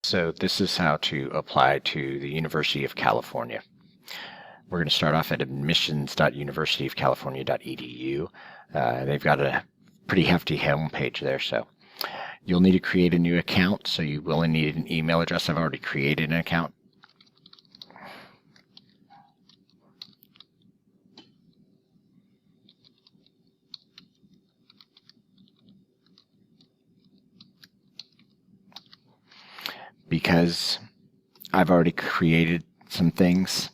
So this is how to apply to the University of California. We're going to start off at admissions.universityofcalifornia.edu. They've got a pretty hefty homepage there, so you'll need to create a new account, so you will need an email address. I've already created an account. Because I've already created some things,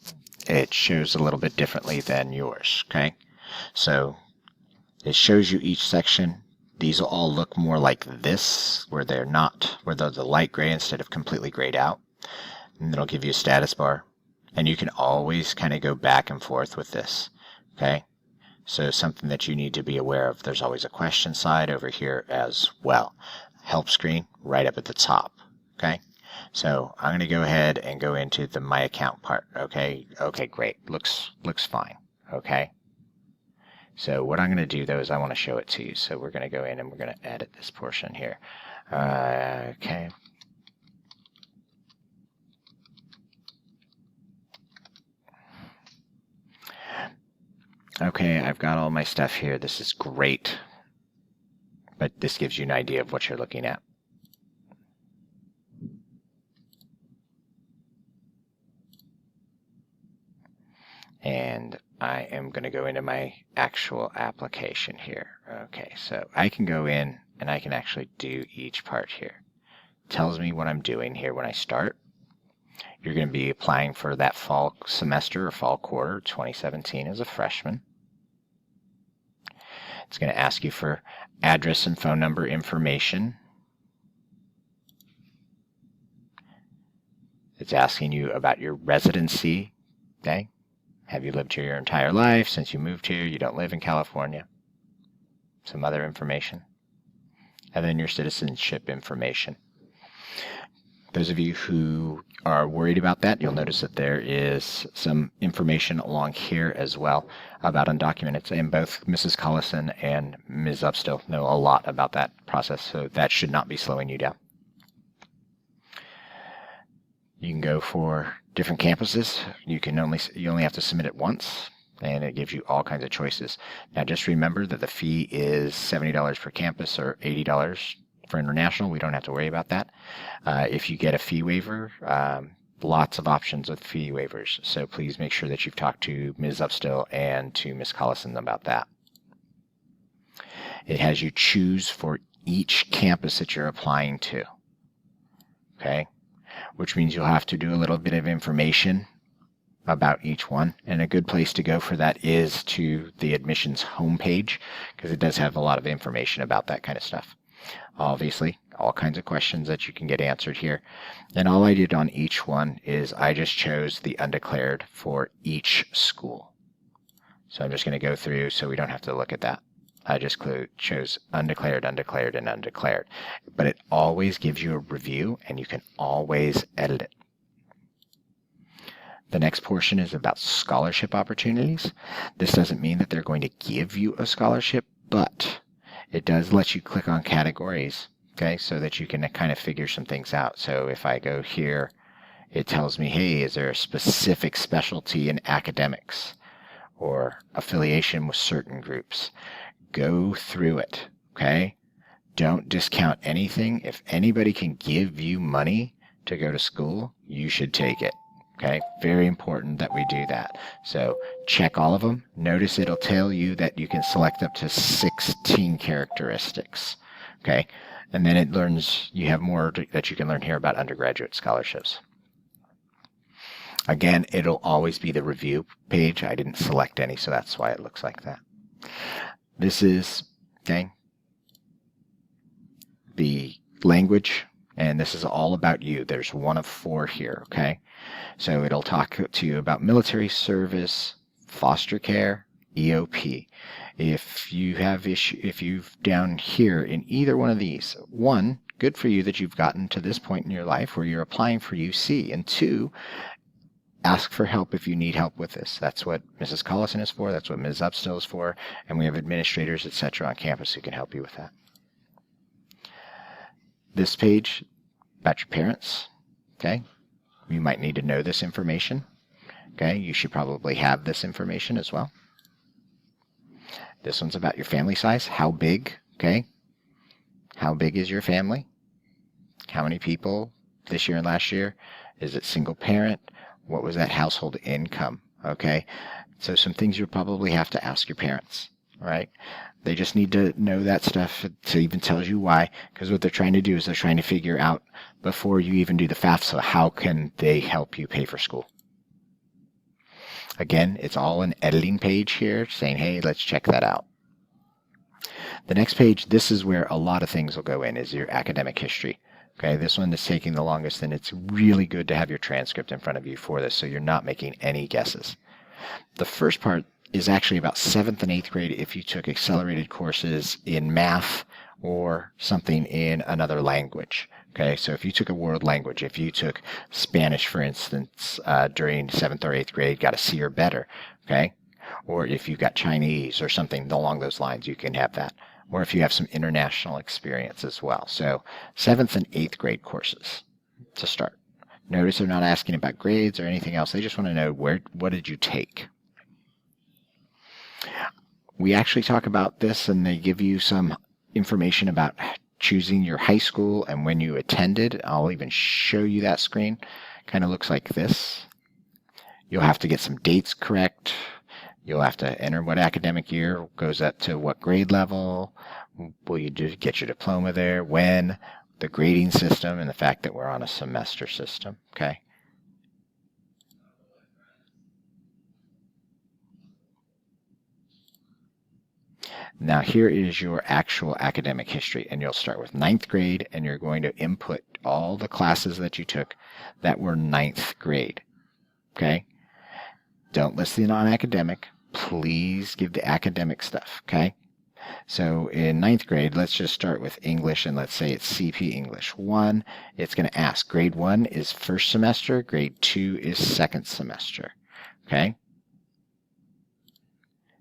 it shows a little bit differently than yours, okay? So it shows you each section. These will all look more like this, where they're the light gray instead of completely grayed out. And it'll give you a status bar. And you can always kind of go back and forth with this, okay? So something that you need to be aware of, there's always a question side over here as well. Help screen right up at the top, okay? So I'm going to go ahead and go into the My Account part, okay? Okay, great. Looks fine, okay? So what I'm going to do, though, is I want to show it to you. So we're going to go in and we're going to edit this portion here. Okay. Okay, I've got all my stuff here. This is great. But this gives you an idea of what you're looking at. And I am going to go into my actual application here. Okay, so I can go in and I can actually do each part here. It tells me what I'm doing here when I start. You're going to be applying for that fall semester or fall quarter 2017 as a freshman. It's going to ask you for address and phone number information. It's asking you about your residency, okay? Have you lived here your entire life? Since you moved here, you don't live in California. Some other information. And then your citizenship information. Those of you who are worried about that, you'll notice that there is some information along here as well about undocumented. And both Mrs. Collison and Ms. Upstill know a lot about that process, so that should not be slowing you down. You can go for different campuses. You only have to submit it once, and it gives you all kinds of choices. Now, just remember that the fee is $70 per campus or $80 for international. We don't have to worry about that. If you get a fee waiver, lots of options with fee waivers. So please make sure that you've talked to Ms. Upstill and to Ms. Collison about that. It has you choose for each campus that you're applying to. Okay? Which means you'll have to do a little bit of information about each one. And a good place to go for that is to the admissions homepage, because it does have a lot of information about that kind of stuff. Obviously, all kinds of questions that you can get answered here. And all I did on each one is I just chose the undeclared for each school. So I'm just going to go through so we don't have to look at that. I just chose undeclared, undeclared, and undeclared. But it always gives you a review, and you can always edit it. The next portion is about scholarship opportunities. This doesn't mean that they're going to give you a scholarship, but it does let you click on categories, okay, so that you can kind of figure some things out. So if I go here, it tells me, hey, is there a specific specialty in academics or affiliation with certain groups? Go through it, okay? Don't discount anything. If anybody can give you money to go to school, you should take it, okay? Very important that we do that. So check all of them. Notice it'll tell you that you can select up to 16 characteristics, okay? And then it learns, you have more that you can learn here about undergraduate scholarships. Again, it'll always be the review page. I didn't select any, so that's why it looks like that. This is, okay, the language, and this is all about you. There's one of 4 here, okay? So it'll talk to you about military service, foster care, EOP. If you've down here in either one of these, 1, good for you that you've gotten to this point in your life where you're applying for UC, and 2, ask for help if you need help with this. That's what Mrs. Collison is for. That's what Ms. Upstill is for. And we have administrators, etc. on campus who can help you with that. This page, about your parents. Okay, you might need to know this information. Okay, you should probably have this information as well. This one's about your family size. How big? Okay, how big is your family? How many people this year and last year? Is it single parent? What was that household income? Okay, so some things you'll probably have to ask your parents, right? They just need to know that stuff to even tell you why, because what they're trying to do is they're trying to figure out before you even do the FAFSA, how can they help you pay for school? Again, it's all an editing page here saying, hey, let's check that out. The next page, this is where a lot of things will go in, is your academic history. Okay, this one is taking the longest, and it's really good to have your transcript in front of you for this so you're not making any guesses. The first part is actually about 7th and 8th grade if you took accelerated courses in math or something in another language. Okay, so if you took a world language, if you took Spanish, for instance, during 7th or 8th grade, got a C or better, okay? Or if you got Chinese or something along those lines, you can have that. Or if you have some international experience as well. So 7th and 8th grade courses to start. Notice they're not asking about grades or anything else. They just want to know what did you take. We actually talk about this, and they give you some information about choosing your high school and when you attended. I'll even show you that screen. Kind of looks like this. You'll have to get some dates correct. You'll have to enter what academic year, goes up to what grade level. Will you get your diploma there? When? The grading system and the fact that we're on a semester system. Okay. Now here is your actual academic history, and you'll start with 9th grade, and you're going to input all the classes that you took that were 9th grade. Okay? Don't list the non-academic. Please give the academic stuff. Okay? So in 9th grade, let's just start with English, and let's say it's CP English 1. It's going to ask, grade 1 is first semester, grade 2 is second semester. Okay?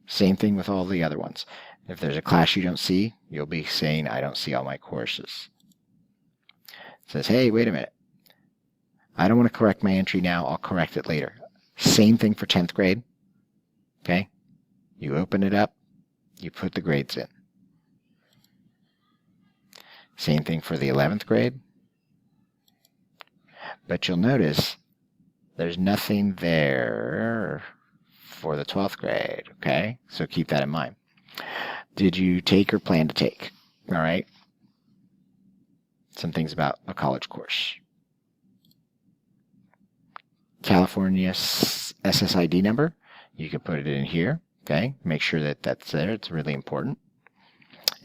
Same thing with all the other ones. If there's a class you don't see, you'll be saying, I don't see all my courses. It says, hey, wait a minute. I don't want to correct my entry now. I'll correct it later. Same thing for 10th grade. Okay? You open it up. You put the grades in. Same thing for the 11th grade. But you'll notice there's nothing there for the 12th grade. Okay? So keep that in mind. Did you take or plan to take? All right. Some things about a college course. California SSID number. You can put it in here. Okay. Make sure that that's there. It's really important.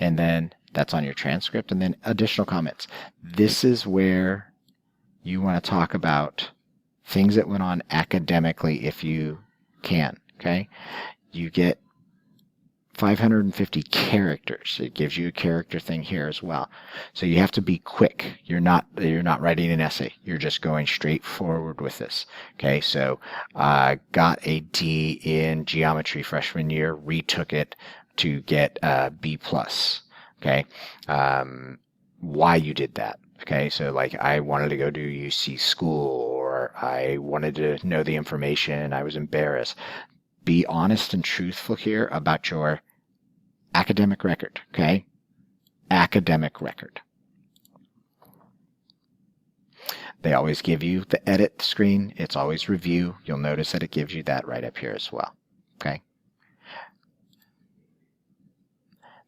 And then that's on your transcript. And then additional comments. This is where you want to talk about things that went on academically if you can. Okay. You get 550 characters. It gives you a character thing here as well. So you have to be quick. You're not writing an essay. You're just going straight forward with this. Okay, so got a D in geometry freshman year, retook it to get a B+. Okay, why you did that. Okay, so like I wanted to go to UC school, or I wanted to know the information, I was embarrassed. Be honest and truthful here about your academic record, okay? Academic record. They always give you the edit screen. It's always review. You'll notice that it gives you that right up here as well, okay?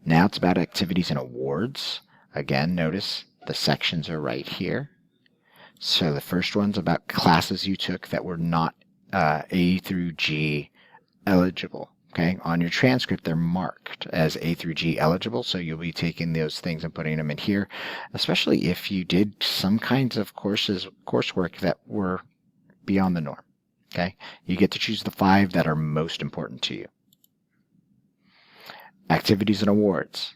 Now it's about activities and awards. Again, notice the sections are right here. So the first one's about classes you took that were not A through G eligible. Okay, on your transcript, they're marked as A through G eligible, so you'll be taking those things and putting them in here, especially if you did some kinds of coursework that were beyond the norm. Okay, you get to choose the 5 that are most important to you. Activities and awards.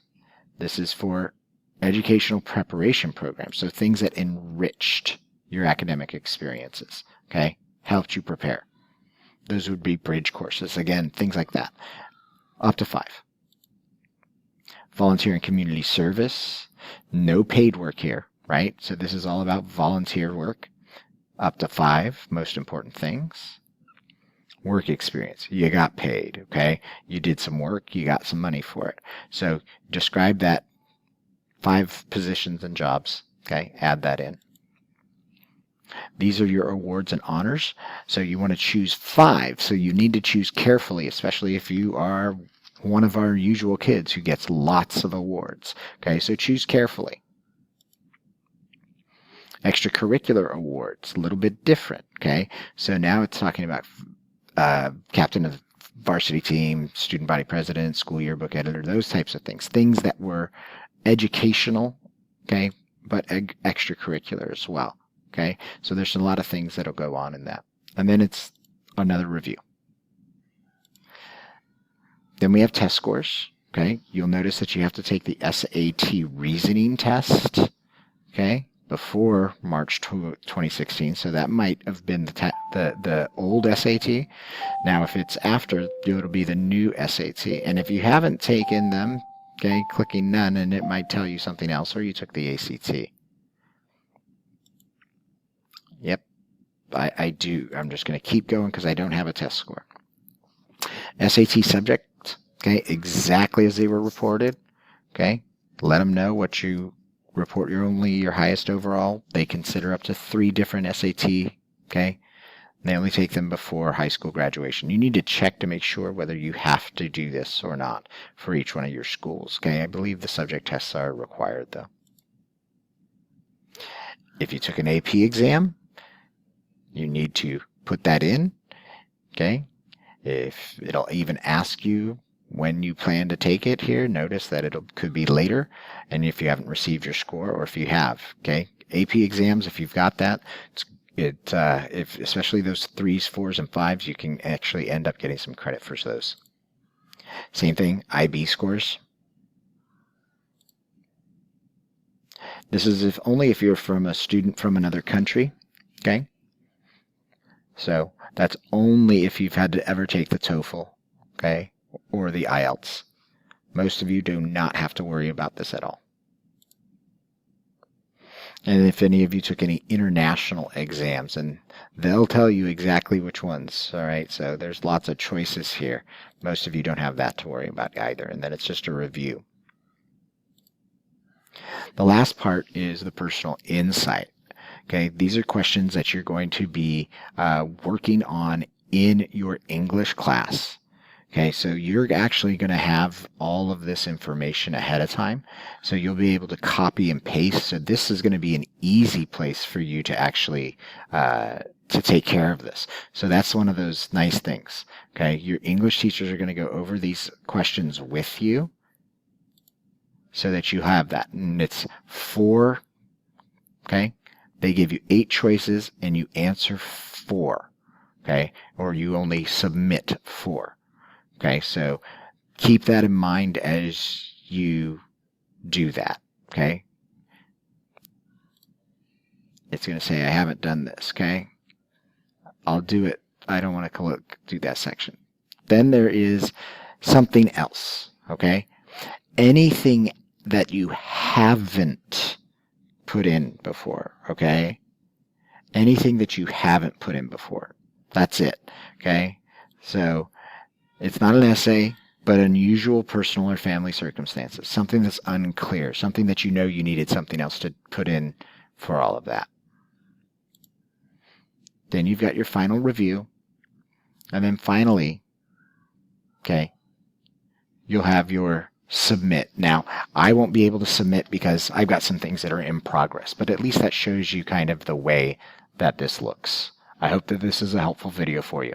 This is for educational preparation programs, so things that enriched your academic experiences. Okay, helped you prepare. Those would be bridge courses. Again, things like that. Up to 5. Volunteer and community service. No paid work here, right? So this is all about volunteer work. up to 5 most important things. Work experience. You got paid, okay? You did some work, you got some money for it. So describe that 5 positions and jobs, okay? Add that in. These are your awards and honors. So you want to choose 5. So you need to choose carefully, especially if you are one of our usual kids who gets lots of awards. Okay, so choose carefully. Extracurricular awards, a little bit different. Okay, so now it's talking about captain of varsity team, student body president, school yearbook editor, those types of things. Things that were educational, okay, but extracurricular as well. Okay, so there's a lot of things that'll go on in that. And then it's another review. Then we have test scores. Okay, you'll notice that you have to take the SAT reasoning test, okay, before March 2016. So that might have been the old SAT. Now, if it's after, it'll be the new SAT. And if you haven't taken them, okay, clicking none, and it might tell you something else, or you took the ACT. Yep, I do. I'm just going to keep going because I don't have a test score. SAT subject, okay, exactly as they were reported. Okay, let them know what you report. Your highest overall. They consider up to 3 different SAT. Okay, they only take them before high school graduation. You need to check to make sure whether you have to do this or not for each one of your schools. Okay, I believe the subject tests are required though. If you took an AP exam, you need to put that in, okay? If it'll even ask you when you plan to take it here, notice that it could be later, and if you haven't received your score, or if you have, okay? AP exams, if you've got that, if especially those 3s, 4s, and 5s, you can actually end up getting some credit for those. Same thing, IB scores. This is only if you're from a student from another country, okay? So that's only if you've had to ever take the TOEFL, okay, or the IELTS. Most of you do not have to worry about this at all. And if any of you took any international exams, and they'll tell you exactly which ones, all right? So there's lots of choices here. Most of you don't have that to worry about either, and then it's just a review. The last part is the personal insight. Okay, these are questions that you're going to be working on in your English class. Okay, so you're actually going to have all of this information ahead of time. So you'll be able to copy and paste. So this is going to be an easy place for you to actually to take care of this. So that's one of those nice things. Okay, your English teachers are going to go over these questions with you so that you have that. And it's 4, okay? They give you 8 choices and you answer 4, okay? Or you only submit 4, okay? So keep that in mind as you do that, okay? It's going to say, I haven't done this, okay? I'll do it. I don't want to do that section. Then there is something else, okay? Anything that you haven't put in before, okay? Anything that you haven't put in before. That's it, okay? So it's not an essay, but unusual personal or family circumstances. Something that's unclear. Something that you know you needed something else to put in for all of that. Then you've got your final review. And then finally, okay, you'll have your submit. Now, I won't be able to submit because I've got some things that are in progress, but at least that shows you kind of the way that this looks. I hope that this is a helpful video for you.